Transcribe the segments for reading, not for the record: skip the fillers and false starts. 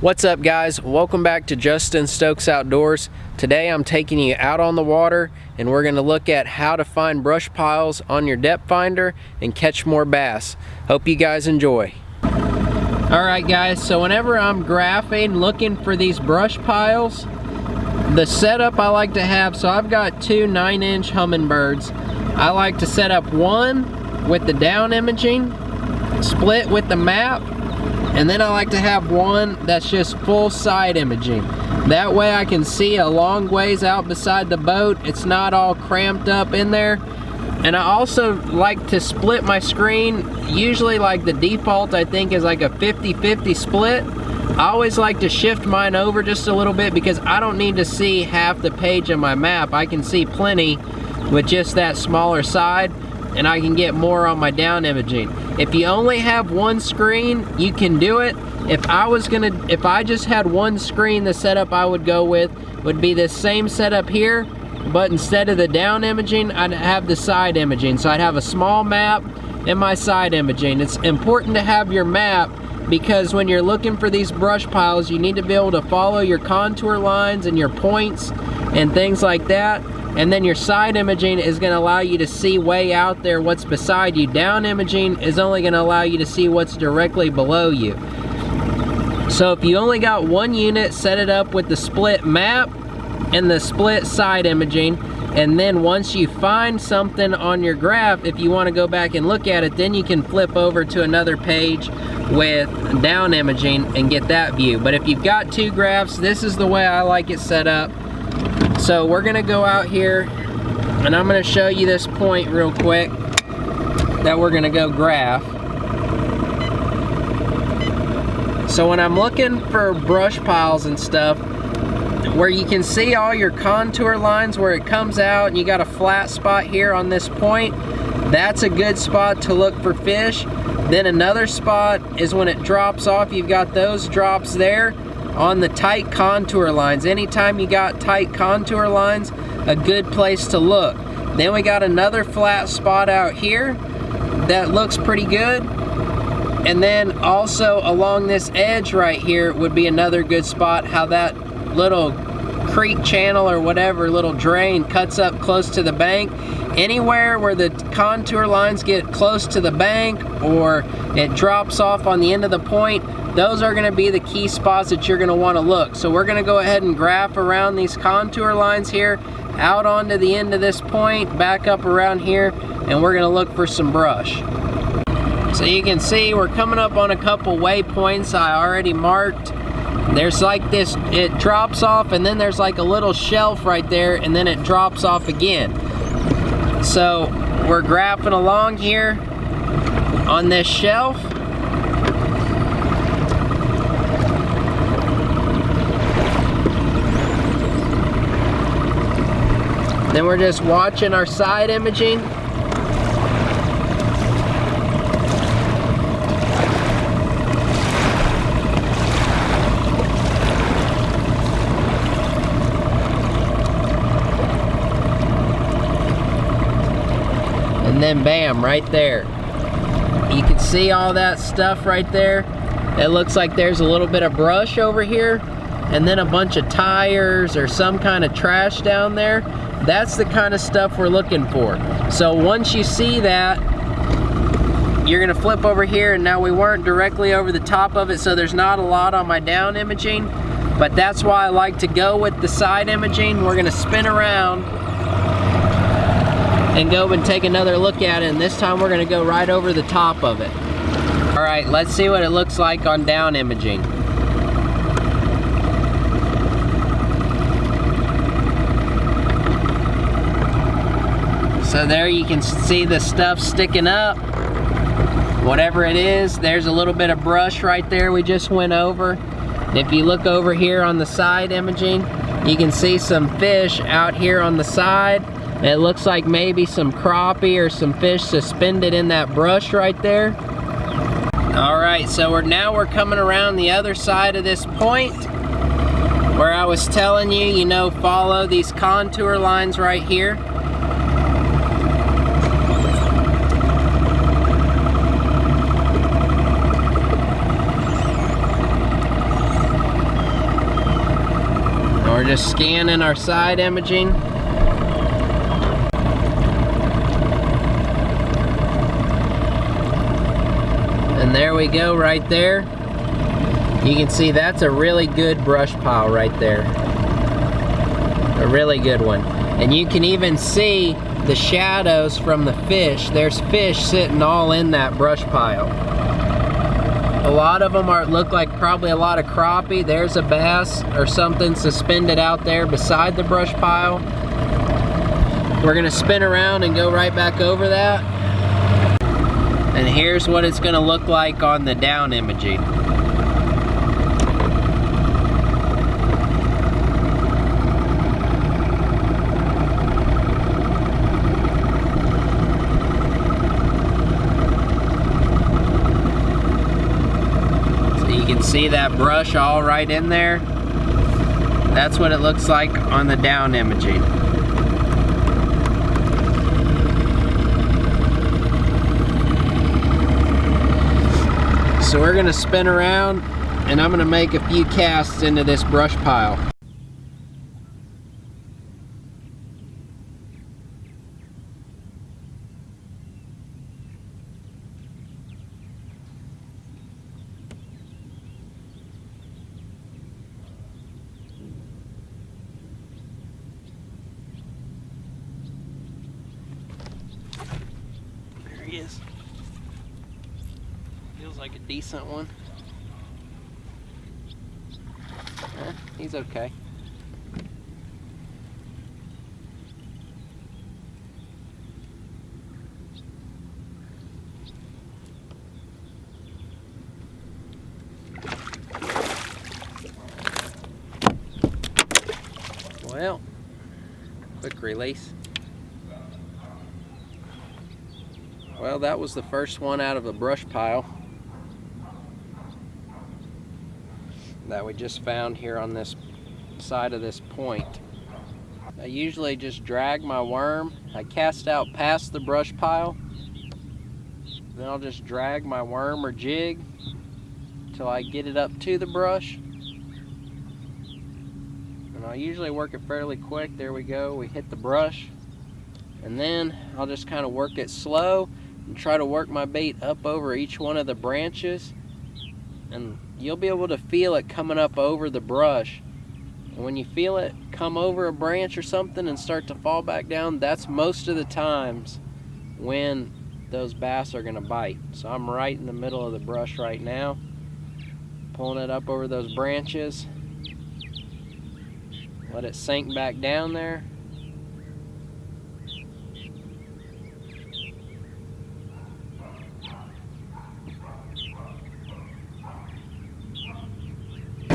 What's up, guys? Welcome back to Justin Stokes Outdoors. Today I'm taking you out on the water and we're going to look at how to find brush piles on your depth finder and catch more bass. Hope you guys enjoy. Alright guys, so whenever I'm graphing looking for these brush piles, the setup I like to have, so I've got two 9-inch Humminbirds. I like to set up one with the down imaging, split with the map, and then I like to have one that's just full side imaging. That way I can see a long ways out beside the boat. It's not all cramped up in there. And I also like to split my screen. Usually, like, the default I think is like a 50-50 split. I always like to shift mine over just a little bit because I don't need to see half the page of my map. I can see plenty with just that smaller side, and I can get more on my down imaging. If you only have one screen, you can do it. If I just had one screen, the setup I would go with would be this same setup here, but instead of the down imaging, I'd have the side imaging. So I'd have a small map and my side imaging. It's important to have your map because when you're looking for these brush piles, you need to be able to follow your contour lines and your points and things like that. And then your side imaging is going to allow you to see way out there what's beside you. Down imaging is only going to allow you to see what's directly below you. So if you only got one unit, set it up with the split map and the split side imaging. And then once you find something on your graph, if you want to go back and look at it, then you can flip over to another page with down imaging and get that view. But if you've got two graphs, this is the way I like it set up. So we're gonna go out here and I'm gonna show you this point real quick that we're gonna go graph. So when I'm looking for brush piles and stuff where you can see all your contour lines where it comes out and you got a flat spot here on this point, that's a good spot to look for fish. Then another spot is when it drops off. You've got those drops there on the tight contour lines. Anytime you got tight contour lines, a good place to look. Then we got another flat spot out here that looks pretty good. And then also along this edge right here would be another good spot, how that little creek channel or whatever, little drain cuts up close to the bank. Anywhere where the contour lines get close to the bank or it drops off on the end of the point, those are going to be the key spots that you're going to want to look. So we're going to go ahead and graph around these contour lines here, out onto the end of this point, back up around here, and we're going to look for some brush. So you can see we're coming up on a couple waypoints I already marked. There's like this, it drops off, and then there's like a little shelf right there, and then it drops off again. So we're graphing along here on this shelf. Then we're just watching our side imaging. And then bam, right there. You can see all that stuff right there. It looks like there's a little bit of brush over here and then a bunch of tires or some kind of trash down there. That's the kind of stuff we're looking for. So once you see that, you're gonna flip over here, and now we weren't directly over the top of it, so there's not a lot on my down imaging, but that's why I like to go with the side imaging. We're gonna spin around and go and take another look at it, and this time we're gonna go right over the top of it. All right, let's see what it looks like on down imaging. So there you can see the stuff sticking up. Whatever it is, there's a little bit of brush right there we just went over. And if you look over here on the side imaging, you can see some fish out here on the side. It looks like maybe some crappie or some fish suspended in that brush right there. All right, so now we're coming around the other side of this point where I was telling you, you know, follow these contour lines right here. we're just scanning our side imaging. And there we go right there. You can see that's a really good brush pile right there. A really good one. And you can even see the shadows from the fish. There's fish sitting all in that brush pile. A lot of them look like probably a lot of crappie. There's a bass or something suspended out there beside the brush pile. We're gonna spin around and go right back over that. And here's what it's gonna look like on the down imaging. You can see that brush all right in there. That's what it looks like on the down imaging. So we're gonna spin around and I'm gonna make a few casts into this brush pile. He is. Feels like a decent one. He's okay. Well, quick release. Well, that was the first one out of the brush pile that we just found here on this side of this point. I usually just drag my worm. I cast out past the brush pile. Then I'll just drag my worm or jig till I get it up to the brush. And I usually work it fairly quick. There we go, we hit the brush. And then I'll just kind of work it slow and try to work my bait up over each one of the branches, and you'll be able to feel it coming up over the brush. And when you feel it come over a branch or something and start to fall back down, that's most of the times when those bass are gonna bite. So I'm right in the middle of the brush right now, pulling it up over those branches. Let it sink back down there.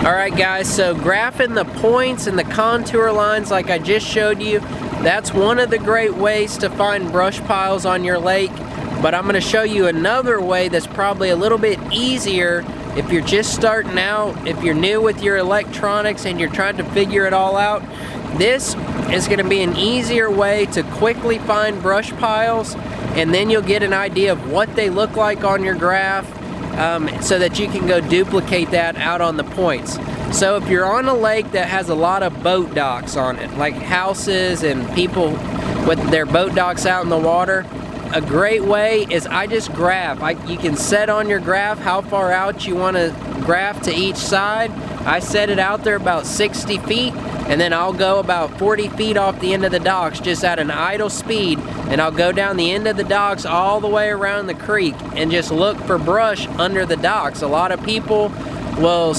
Alright guys, so graphing the points and the contour lines like I just showed you, that's one of the great ways to find brush piles on your lake. But I'm going to show you another way that's probably a little bit easier if you're just starting out, if you're new with your electronics and you're trying to figure it all out. This is going to be an easier way to quickly find brush piles, and then you'll get an idea of what they look like on your graph. So that you can go duplicate that out on the points. So if you're on a lake that has a lot of boat docks on it, like houses and people with their boat docks out in the water, a great way is I just graph. You can set on your graph how far out you want to graph to each side. I set it out there about 60 feet, and then I'll go about 40 feet off the end of the docks just at an idle speed, and I'll go down the end of the docks all the way around the creek and just look for brush under the docks. A lot of people will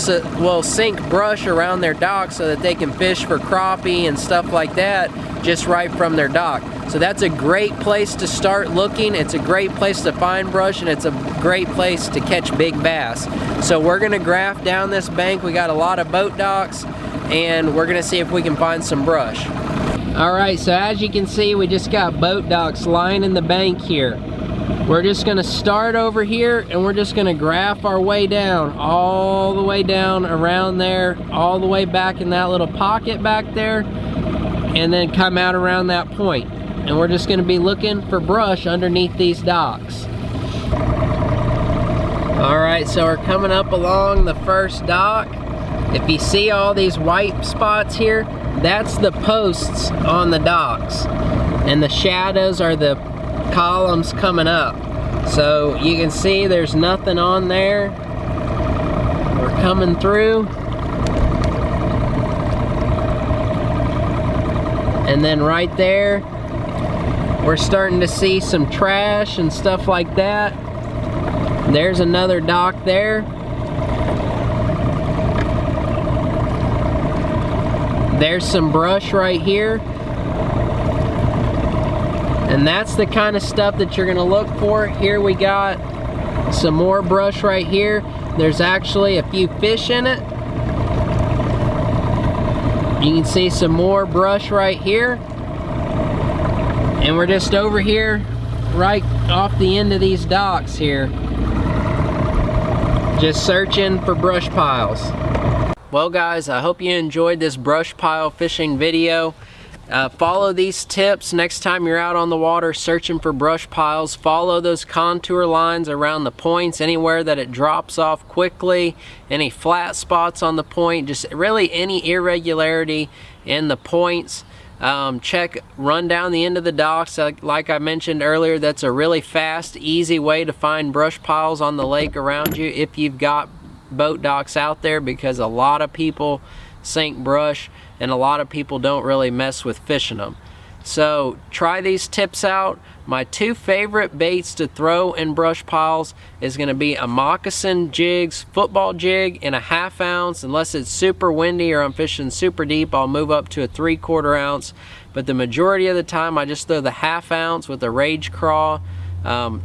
sink brush around their docks so that they can fish for crappie and stuff like that just right from their dock. So that's a great place to start looking. It's a great place to find brush, and it's a great place to catch big bass. So we're gonna graph down this bank. We got a lot of boat docks, and we're gonna see if we can find some brush. All right, so as you can see, we just got boat docks lining the bank here. We're just gonna start over here, and we're just gonna graph our way down, all the way down around there, all the way back in that little pocket back there, and then come out around that point. And we're just gonna be looking for brush underneath these docks. All right, so we're coming up along the first dock. If you see all these white spots here, that's the posts on the docks, and the shadows are the columns coming up. So you can see there's nothing on there. We're coming through, and then right there we're starting to see some trash and stuff like that. There's another dock there. There's some brush right here. And that's the kind of stuff that you're gonna look for. Here we got some more brush right here. There's actually a few fish in it. You can see some more brush right here. And we're just over here, right off the end of these docks here, just searching for brush piles. Well guys, I hope you enjoyed this brush pile fishing video. Follow these tips next time you're out on the water searching for brush piles. Follow those contour lines around the points, anywhere that it drops off quickly, any flat spots on the point, just really any irregularity in the points. Run down the end of the docks. Like I mentioned earlier, that's a really fast, easy way to find brush piles on the lake around you if you've got boat docks out there, because a lot of people sink brush and a lot of people don't really mess with fishing them. So try these tips out. My two favorite baits to throw in brush piles is going to be a Moccasin Jigs football jig in a 1/2 ounce. Unless it's super windy or I'm fishing super deep, I'll move up to a 3/4 ounce. But the majority of the time I just throw the 1/2 ounce with a Rage Craw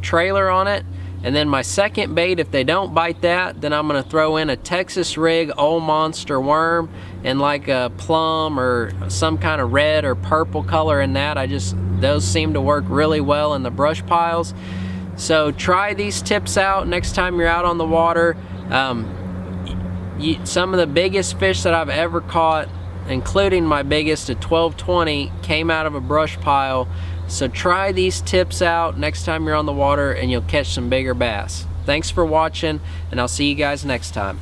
trailer on it. And then my second bait, if they don't bite that, then I'm going to throw in a Texas Rig Old Monster worm and like a plum or some kind of red or purple color in that. Those seem to work really well in the brush piles. So try these tips out next time you're out on the water. Some of the biggest fish that I've ever caught, including my biggest at 1220, came out of a brush pile. So try these tips out next time you're on the water and you'll catch some bigger bass. Thanks for watching, and I'll see you guys next time.